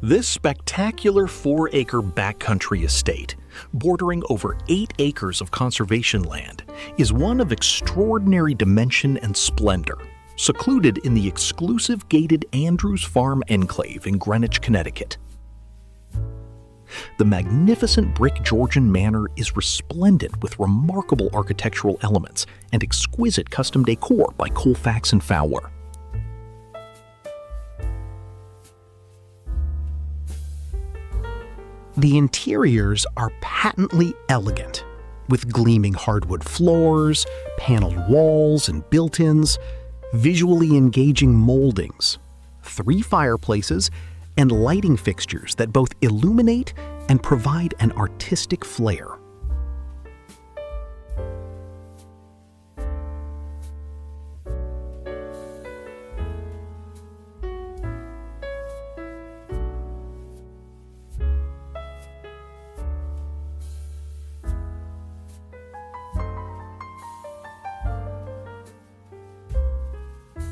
This spectacular 4-acre backcountry estate, bordering over 8 acres of conservation land, is one of extraordinary dimension and splendor, secluded in the exclusive gated Andrews Farm Enclave in Greenwich, Connecticut. The magnificent brick Georgian manor is resplendent with remarkable architectural elements and exquisite custom decor by Colfax and Fowler. The interiors are patently elegant, with gleaming hardwood floors, paneled walls and built-ins, visually engaging moldings, 3 fireplaces, and lighting fixtures that both illuminate and provide an artistic flair.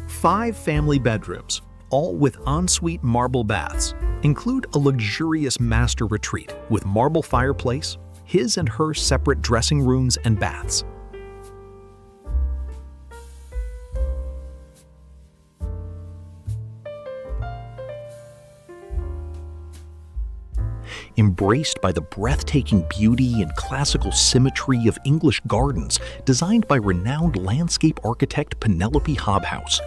Five family bedrooms, all with ensuite marble baths, include a luxurious master retreat with marble fireplace, his and her separate dressing rooms and baths. Embraced by the breathtaking beauty and classical symmetry of English gardens designed by renowned landscape architect Penelope Hobhouse.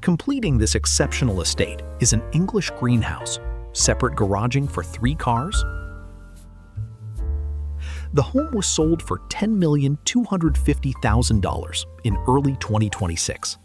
Completing this exceptional estate is an English greenhouse, separate garaging for 3 cars. The home was sold for $10,250,000 in early 2026.